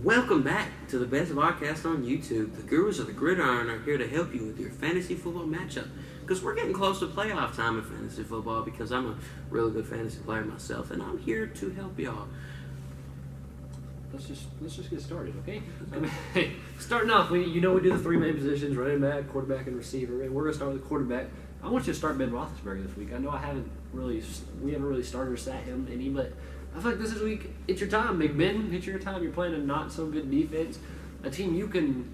Welcome back to the best podcast on YouTube. The Gurus of the Gridiron are here to help you with your fantasy football matchup. Because we're getting close to playoff time in fantasy football because I'm a really good fantasy player myself, and I'm here to help y'all. Let's just get started, okay? Starting off, we do the three main positions: running back, quarterback, and receiver. And we're gonna start with the quarterback. I want you to start Ben Roethlisberger this week. I know we haven't really started or sat him any, but I feel like this week it's your time, Big Ben. It's your time. You're playing a not so good defense, a team you can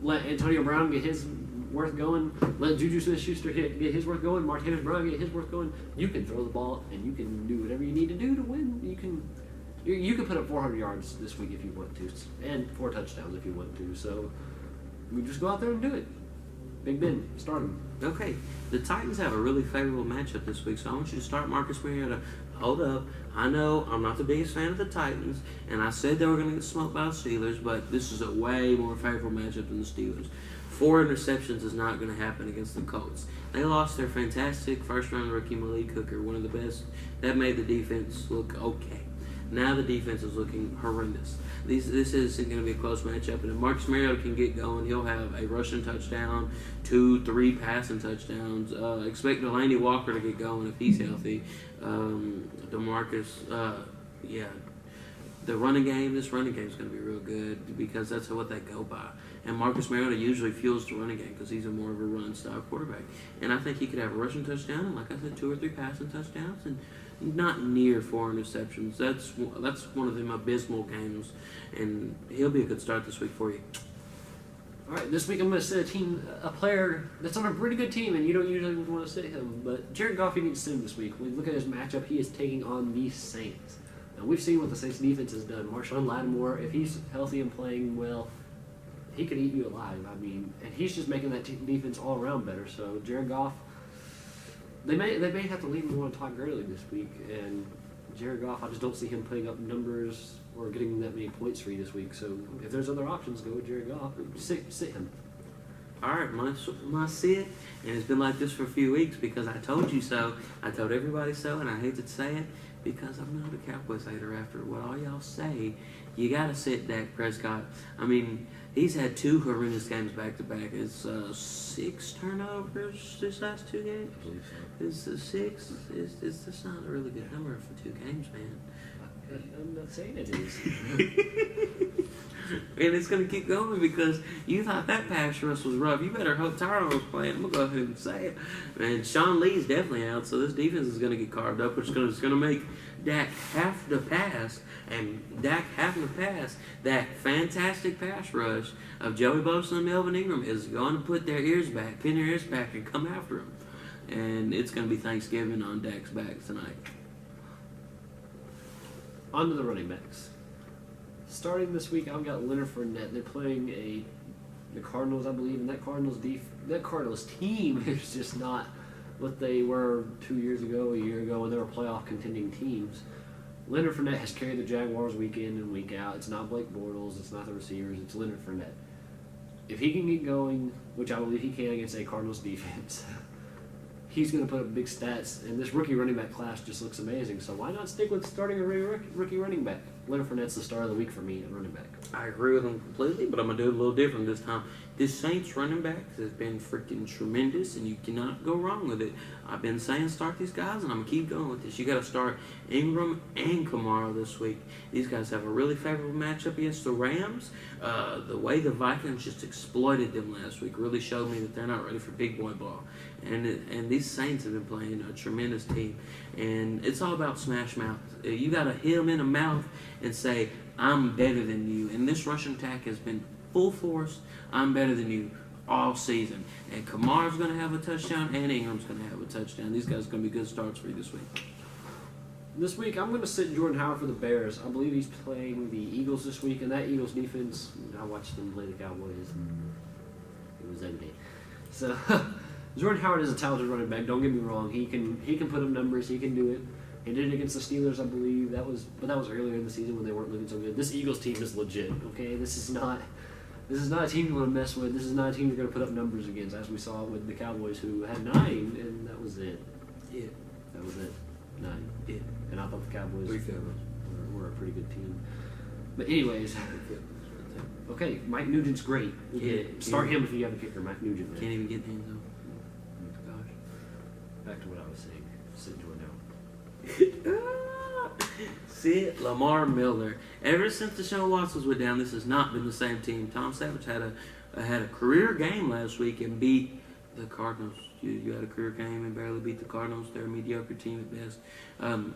let Antonio Brown get his worth going, let Juju Smith-Schuster get his worth going, Martavis Brown get his worth going. You can throw the ball and you can do whatever you need to do to win. You can put up 400 yards this week if you want to, and 4 touchdowns if you want to. So we just go out there and do it. Big Ben, start him. Okay, the Titans have a really favorable matchup this week, so I want you to start Marcus Mariota. Hold up. I know I'm not the biggest fan of the Titans, and I said they were going to get smoked by the Steelers, but this is a way more favorable matchup than the Steelers. 4 interceptions is not going to happen against the Colts. They lost their fantastic first-round rookie Malik Hooker, one of the best. That made the defense look okay. Now the defense is looking horrendous. This isn't going to be a close matchup, and if Marcus Mariota can get going, he'll have a rushing touchdown, 2-3 passing touchdowns. Expect Delaney Walker to get going if he's healthy. The running game, this running game is going to be real good because that's what they go by. And Marcus Mariota usually fuels the running game because he's more of a run-style quarterback. And I think he could have a rushing touchdown and, like I said, 2 or 3 passing touchdowns and not near 4 interceptions. That's one of them abysmal games, and he'll be a good start this week for you. All right, this week I'm going to sit a player that's on a pretty good team, and you don't usually want to sit him, but Jared Goff, you need to sit him this week. When you look at his matchup, he is taking on the Saints. Now, we've seen what the Saints defense has done. Marshawn Lattimore, if he's healthy and playing well, he could eat you alive. I mean, and he's just making that defense all around better. So Jared Goff, they may have to leave him on Todd Gurley this week, and Jared Goff, I just don't see him putting up numbers or getting that many points for you this week. So if there's other options, go with Jared Goff. Sit him. All right, my sit, and it's been like this for a few weeks because I told you so. I told everybody so, and I hate to say it because I'm not a Cowboys hater after what all y'all say. You got to sit Dak Prescott. I mean, he's had 2 horrendous games back-to-back. It's 6 turnovers this last 2 games. I believe so. It's 6. That's not a really good number for 2 games, man. I'm not saying it is. And it's going to keep going because you thought that pass rush was rough. You better hope Tyron was playing. I'm going to go ahead and say it. And Sean Lee's definitely out, so this defense is going to get carved up, which is going to make Dak have to pass. And Dak having to pass, that fantastic pass rush of Joey Bosa and Melvin Ingram is going to put their ears back, pin their ears back, and come after him. And it's going to be Thanksgiving on Dak's back tonight. On to the running backs. Starting this week, I've got Leonard Fournette. They're playing the Cardinals, I believe, and that Cardinals team is just not what they were 2 years ago, a year ago, when they were playoff contending teams. Leonard Fournette has carried the Jaguars week in and week out. It's not Blake Bortles, it's not the receivers, it's Leonard Fournette. If he can get going, which I believe he can against a Cardinals defense, he's going to put up big stats, and this rookie running back class just looks amazing. So why not stick with starting a rookie running back? Leonard Fournette's the star of the week for me at running back. I agree with him completely, but I'm going to do it a little different this time. This Saints running back has been freaking tremendous, and you cannot go wrong with it. I've been saying start these guys, and I'm going to keep going with this. You got to start Ingram and Kamara this week. These guys have a really favorable matchup against the Rams. The way the Vikings just exploited them last week really showed me that they're not ready for big boy ball. And these Saints have been playing a tremendous team. And it's all about smash mouth. You got to hit them in the mouth and say, I'm better than you. And this rushing attack has been full force. I'm better than you all season. And Kamara's going to have a touchdown, and Ingram's going to have a touchdown. These guys are going to be good starts for you this week. This week, I'm going to sit Jordan Howard for the Bears. I believe he's playing the Eagles this week, and that Eagles defense, I watched them play the Cowboys. It was ugly. So, Jordan Howard is a talented running back. Don't get me wrong. He can put up numbers. He can do it. He did it against the Steelers, I believe. That was earlier in the season when they weren't looking so good. This Eagles team is legit. Okay, this is not a team you want to mess with. This is not a team you're going to put up numbers against, as we saw with the Cowboys, who had 9, and that was it. Yeah, that was it. 9. Yeah, and I thought the Cowboys were a pretty good team. But anyways, okay, Mike Nugent's great. Start him if you have a kicker, Mike Nugent. Man. Can't even get the end zone. Gosh. Back to what I was saying. Sit down. Sit Lamar Miller. Ever since Deshaun Watson was down, this has not been the same team. Tom Savage had a career game last week and beat the Cardinals. You had a career game and barely beat the Cardinals. They're a mediocre team at best.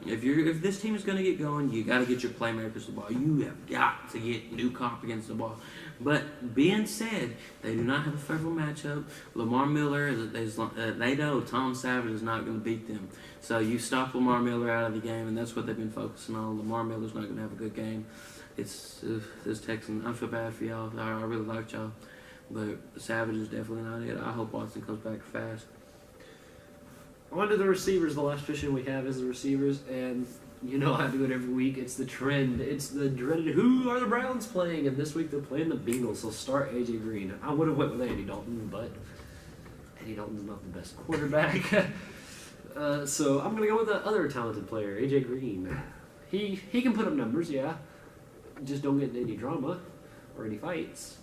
If this team is going to get going, you got to get your playmakers the ball. You have got to get Newcomb against the ball. But being said, they do not have a favorable matchup. Lamar Miller, they know Tom Savage is not going to beat them. So you stop Lamar Miller out of the game, and that's what they've been focusing on. Lamar Miller's not going to have a good game. It's this Texan. I feel bad for y'all. I really liked y'all. But Savage is definitely not it. I hope Watson comes back fast. On to the receivers. The last position we have is the receivers. And you know I do it every week. It's the trend. It's the dreaded who are the Browns playing? And this week they're playing the Bengals. So start A.J. Green. I would have went with Andy Dalton, but Andy Dalton's not the best quarterback. So I'm going to go with the other talented player, A.J. Green. He can put up numbers, yeah. Just don't get into any drama or any fights.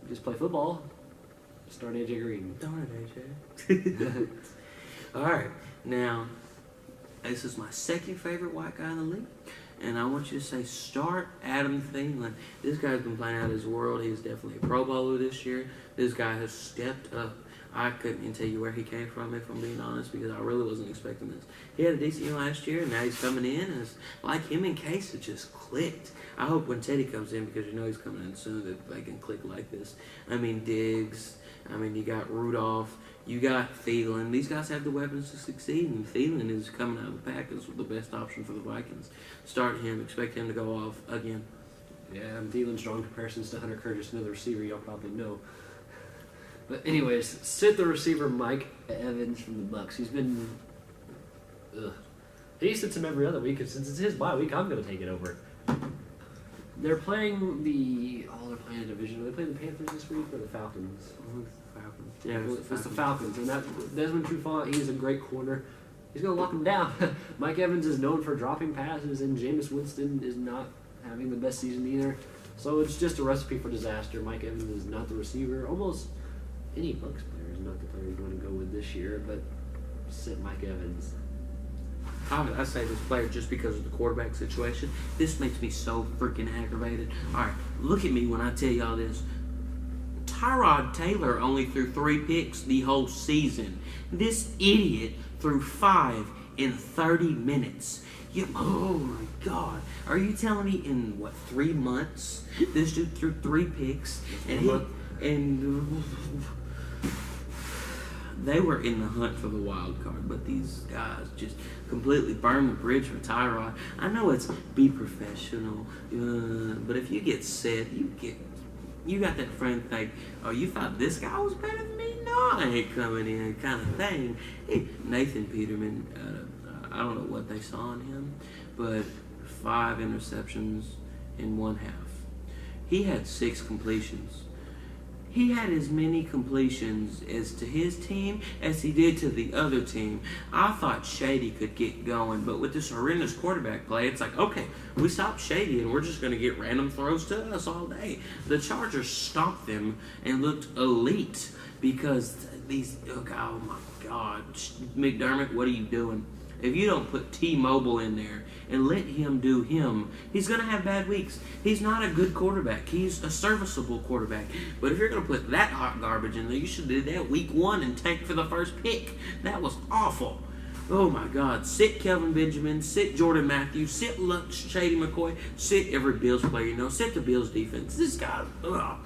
Just play football. Start A.J. Green. Darn it, A.J. All right. Now, this is my second favorite white guy in the league. And I want you to say start Adam Thielen. This guy's been playing out of his world. He's definitely a Pro Bowler this year. This guy has stepped up. I couldn't even tell you where he came from, if I'm being honest, because I really wasn't expecting this. He had a decent year last year, and now he's coming in, and it's like him and Case, it just clicked. I hope when Teddy comes in, because you know he's coming in soon, that they can click like this. I mean, Diggs. I mean, you got Rudolph. You got Thielen. These guys have the weapons to succeed, and Thielen is coming out of the pack as the best option for the Vikings. Start him. Expect him to go off again. Yeah, Thielen's strong comparisons to Hunter Curtis, another receiver y'all probably know. But anyways, sit the receiver Mike Evans from the Bucks. He's been... He sits him every other week, and since it's his bye week, I'm going to take it over. They're playing they're playing a division. Are they playing the Panthers this week or the Falcons? Falcons. Yeah, it's the Falcons. And that Desmond Trufant, he's a great corner. He's going to lock him down. Mike Evans is known for dropping passes, and Jameis Winston is not having the best season either. So it's just a recipe for disaster. Mike Evans is not the receiver. Almost any Bucks player is not the player you're going to go with this year, but sit Mike Evans. I say this player just because of the quarterback situation. This makes me so freaking aggravated. All right, look at me when I tell y'all this. Tyrod Taylor only threw 3 picks the whole season. This idiot threw 5 in 30 minutes. Oh my God. Are you telling me in, 3 months, this dude threw 3 picks? And they were in the hunt for the wild card, but these guys just completely burned the bridge for Tyrod. I know it's be professional, but if you get set, you got that friend think, oh, you thought this guy was better than me? No, I ain't coming in, kind of thing. Hey, Nathan Peterman, I don't know what they saw in him, but 5 interceptions in 1 half. He had 6 completions. He had as many completions as to his team as he did to the other team. I thought Shady could get going, but with this horrendous quarterback play, it's like, okay, we stopped Shady and we're just going to get random throws to us all day. The Chargers stopped them and looked elite because oh my God, McDermott, what are you doing? If you don't put T-Mobile in there and let him do him, he's going to have bad weeks. He's not a good quarterback. He's a serviceable quarterback. But if you're going to put that hot garbage in there, you should do that week 1 and tank for the first pick. That was awful. Oh, my God. Sit Kelvin Benjamin. Sit Jordan Matthews. Sit Shady McCoy. Sit every Bills player you know. Sit the Bills defense. This guy, ugh.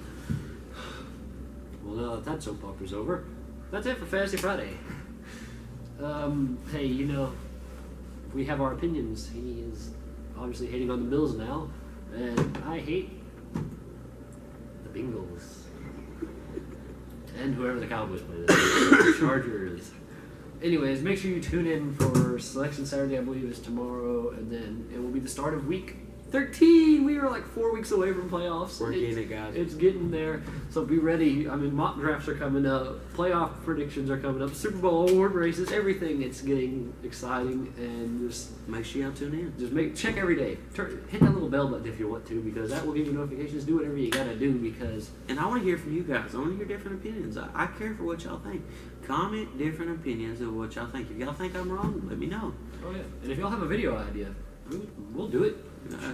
Well, now that soap opera's over, that's it for Fantasy Friday. Hey, we have our opinions. He is obviously hating on the Bills now, and I hate the Bengals. And whoever the Cowboys play this Chargers. Anyways, make sure you tune in for Selection Saturday, I believe is tomorrow, and then it will be the start of week 13. We were like 4 weeks away from playoffs. We're getting it, guys. It's getting there. So be ready. I mean, mock drafts are coming up. Playoff predictions are coming up. Super Bowl award races. Everything. It's getting exciting. And just Make sure y'all tune in. check every day. Hit that little bell button if you want to, because that will give you notifications. Do whatever you gotta do, because And I want to hear from you guys. I want to hear different opinions. I care for what y'all think. Comment different opinions of what y'all think. If y'all think I'm wrong, let me know. oh yeah. And if y'all have a video idea, we'll do it.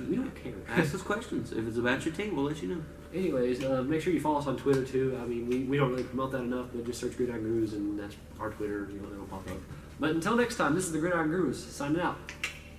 We don't care. Ask us questions. If it's about your team, we'll let you know. Anyways, make sure you follow us on Twitter too. I mean, we don't really promote that enough, but just search Gridiron Gurus, and that's our Twitter. It'll pop up. But until next time, this is the Gridiron Gurus signing out.